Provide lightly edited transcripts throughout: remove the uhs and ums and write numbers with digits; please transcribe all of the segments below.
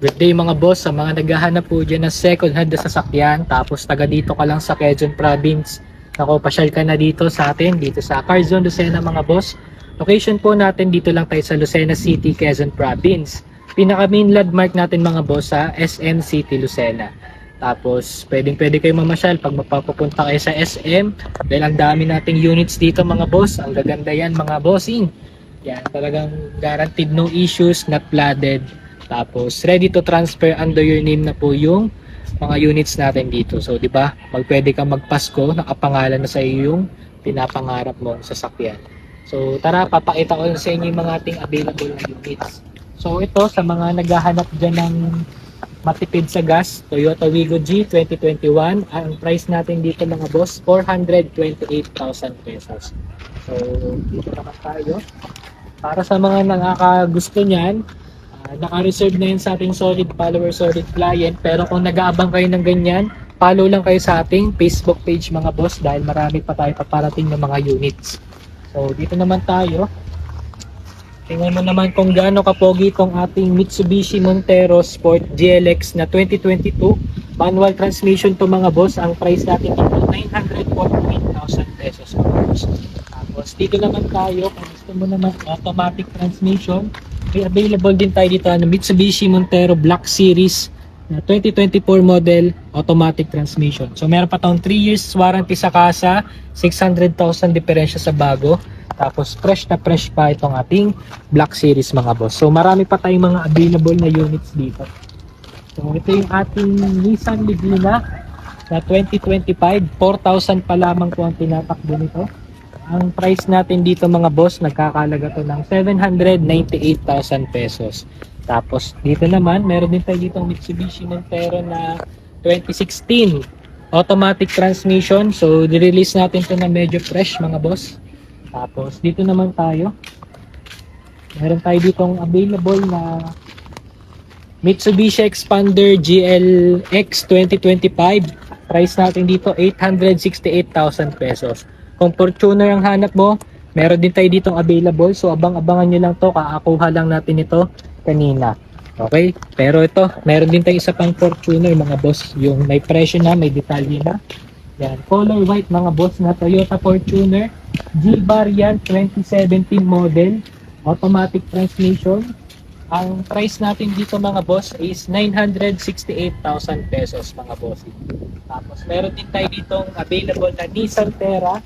Good day mga boss, sa mga naghahanap po dyan ng second hand na sasakyan, tapos taga dito ka lang sa Quezon Province. Ako, pasyal ka na dito sa atin, dito sa Carzon, Lucena mga boss. Location po natin dito lang tayo sa Lucena City, Quezon Province. Pinaka main landmark natin mga boss sa SM City, Lucena. Tapos pwede kayo mamasyal pag mapapapunta kayo sa SM dahil ang dami nating units dito mga boss. Ang gaganda yan mga bossing. Yan, talagang guaranteed no issues, not flooded. Tapos ready to transfer under your name na po yung mga units natin dito. So 'di ba? Pwede kang magpasko, nakapangalan na sa iyo yung pinapangarap mong sasakyan. So tara, papakita ko sa inyo yung mga ating available na units. So ito sa mga naghahanap diyan ng matipid sa gas, Toyota Wigo G 2021, ang price natin dito mga boss 428,000 pesos. So dito naman tayo. Para sa mga nakakagusto niyan, naka-reserve na yun sa ating solid follower, solid client. Pero kung nag-aabang kayo ng ganyan, follow lang kayo sa ating Facebook page mga boss dahil marami pa tayo paparating ng mga units. So dito naman tayo. Tingnan mo naman kung gaano kapogi itong ating Mitsubishi Montero Sport GLX na 2022. Manual transmission to mga boss. Ang price natin dito 948,000 pesos mga boss. Tapos dito naman tayo, kung gusto mo naman automatic transmission, may available din tayo dito ng Mitsubishi Montero Black Series na 2024 model automatic transmission. So meron pa tayong 3 years warranty sa kasa, 600,000 diferensya sa bago. Tapos fresh na fresh pa itong ating Black Series mga boss. So marami pa tayong mga available na units dito. So ito yung ating Nissan Livina na 2025, 4,000 pa lamang po ang tinatakbo nito. Ang price natin dito mga boss, nagkakalaga to ng 798,000 pesos. Tapos dito naman, meron din tayo dito Mitsubishi Montero na 2016 automatic transmission. So di-release natin to na medyo fresh mga boss. Tapos dito naman tayo, meron tayo ditong available na Mitsubishi Expander GLX 2025. Price natin dito 868,000 pesos. Kung Fortuner ang hanap mo, meron din tayo ditong available. So abang-abangan nyo lang to, kakakuha lang natin ito kanina. Okay? Pero ito, meron din tayo isa pang Fortuner mga boss. Yung may presyo na, may detalye na. Yan, color white mga boss na Toyota Fortuner G-Variant 2017 model, automatic transmission. Ang price natin dito mga boss is 968,000 pesos mga boss. Tapos meron din tayo ditong available na Nissan Terra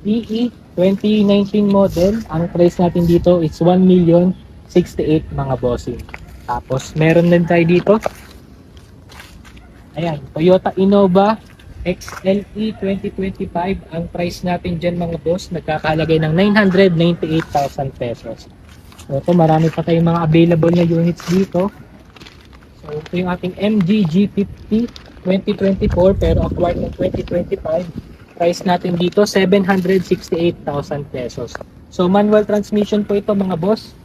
DE 2019 model. Ang price natin dito is 1,068,000 mga bossing. Tapos meron din tayo dito, ayan, Toyota Innova XLE 2025. Ang price natin dyan mga boss, nagkakalagay ng 998,000 pesos. So ito, marami pa tayong mga available na units dito. So ito yung ating MG G50 2024 pero acquired ng 2025. Price natin dito 768,000 pesos. So manual transmission po ito mga boss.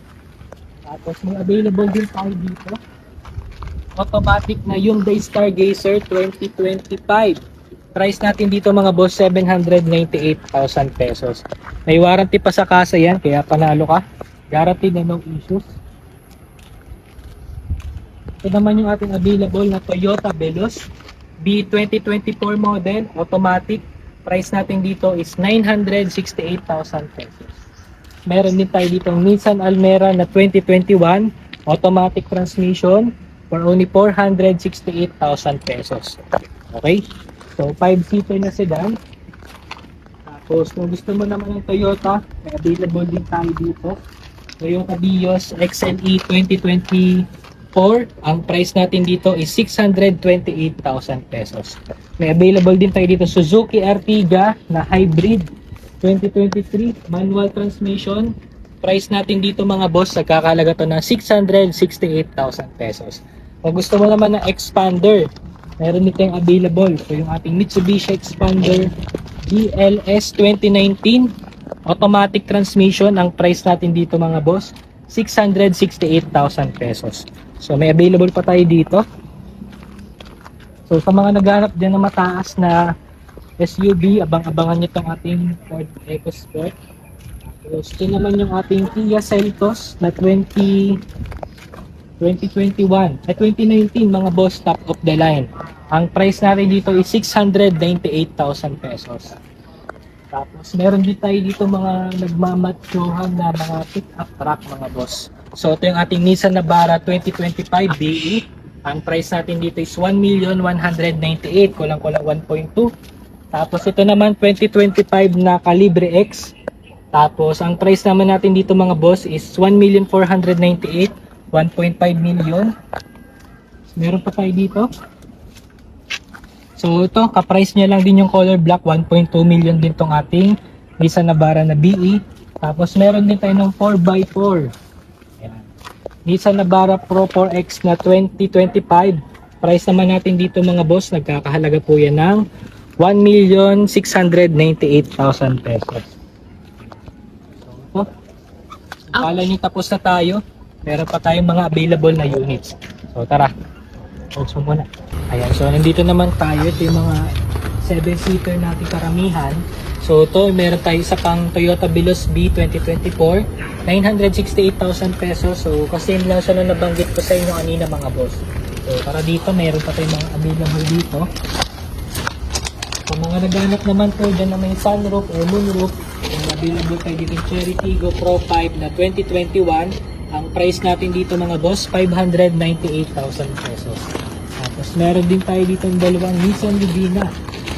Tapos may available din tayo dito, automatic na Hyundai Stargazer 2025. Price natin dito mga boss 798,000 pesos. May warranty pa sa kasa yan, kaya panalo ka. Guaranteed na no issues. Ito naman yung ating available na Toyota Veloz B2024 model, automatic. Price natin dito is 968,000 pesos. Meron din tayo dito Nissan Almera na 2021, automatic transmission for only 468,000 pesos. Okay? So 5-seater na sedan. Tapos kung gusto mo naman ng Toyota, may available din tayo dito. Toyota Vios XLE 2024. Ang price natin dito is 628,000 pesos. May available din tayo dito Suzuki Ertiga na hybrid 2023 manual transmission. Price natin dito mga boss, nagkakalaga to ng 668,000 pesos. Kung gusto mo naman ng expander, meron dito yung available. So yung ating Mitsubishi Expander DLS 2019 automatic transmission. Ang price natin dito mga boss 668,000 pesos. So may available pa tayo dito. So sa mga naghanap dyan na mataas na SUV, abang-abangan nyo itong ating Ford EcoSport. Tapos ito naman yung ating Kia Seltos na 2021, 2019 mga boss, top of the line. Ang price natin dito is 698,000 pesos. Tapos meron din tayo dito mga nagmamatsuhan na mga pick-up truck mga boss. So ito yung ating Nissan Navara 2025 BE. Ang price natin dito is 1,198,000, kulang-kulang 1.2. Tapos ito naman 2025 na Calibre X. Tapos ang price naman natin dito mga boss is 1,498,000, 1.5 million. Meron pa tayo dito. So ito, ka-price niya lang din yung color black, 1.2 million din tong ating Nissan Navara na BE. Tapos meron din tayo ng 4x4. Ayan. Nissan Navara Pro 4X na 2025. Price naman natin dito mga boss, nagkakahalaga po yan ng 1,698,000 pesos. So ito, akala nyo tapos na tayo. Meron pa tayong mga available na units. So tara, focus mo muna. Ayan, so nandito naman tayo. Ito yung mga 7-seater natin karamihan. So ito, meron tayo isa pang Toyota Vios B 2024, 968,000 pesos. So kasi lang siya na nabanggit ko sa inyo kanina mga boss. So para dito, meron pa tayong mga available dito. So mga naghanap naman po dyan na may sunroof or moonroof, available tayo dito yung Cherry Tiggo Pro 5 na 2021. Ang price natin dito mga boss, 598,000 pesos. Tapos meron din tayo dito ng dalawang Nissan Livina.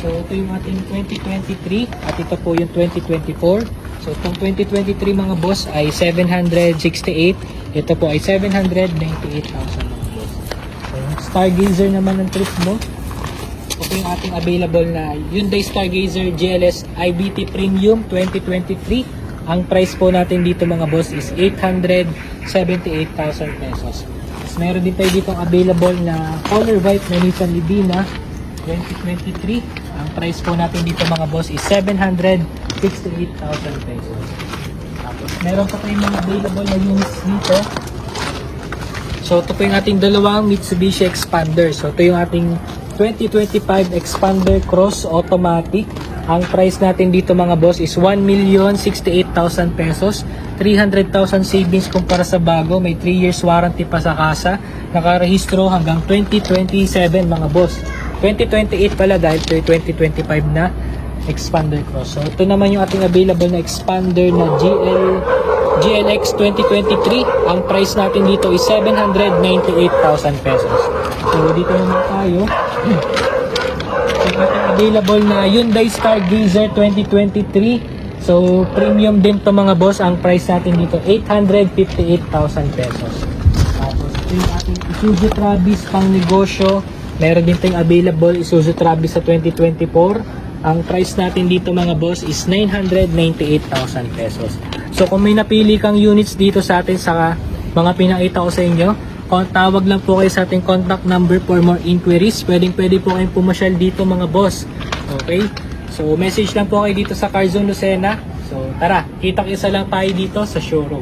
So ito yung ating 2023 at ito po yung 2024. So itong 2023 mga boss ay 768. Ito po ay 798,000 mga boss. So yung Stargazer naman ng trip mo. Ito yung ating available na Hyundai Stargazer GLS IBT Premium 2023. Ang price po natin dito mga boss is 878,000 pesos. Tapos meron din tayo dito available na color white na Nissan Livina 2023. Ang price po natin dito mga boss is 768,000 pesos. Tapos meron pa tayong mga available na units dito. So ito po yung ating dalawang Mitsubishi Expander. So ito yung ating 2025 Expander Cross Automatic. Ang price natin dito mga boss is 1,068,000 pesos. 300,000 savings kumpara sa bago. May 3 years warranty pa sa kasa. Nakarehistro hanggang 2027 mga boss. 2028 pala dahil ito yung 2025 na Expander Cross. So ito naman yung ating available na Expander na GLX 2023. Ang price natin dito is 798,000 pesos. So dito naman tayo. Available na Hyundai Stargazer 2023. So premium din to mga boss. Ang price natin dito 858,000 pesos. Tapos ito yung ating Isuzu Travis pang negosyo. Meron din tayong available Isuzu Travis sa 2024. Ang price natin dito mga boss is 998,000 pesos. So kung may napili kang units dito sa atin sa mga pinakita ko sa inyo, tawag lang po kayo sa ating contact number for more inquiries. Pwede po kayong pumasyal dito mga boss. Okay? So message lang po kayo dito sa Carzon Lucena. So tara, kita-kita lang tayo dito sa showroom.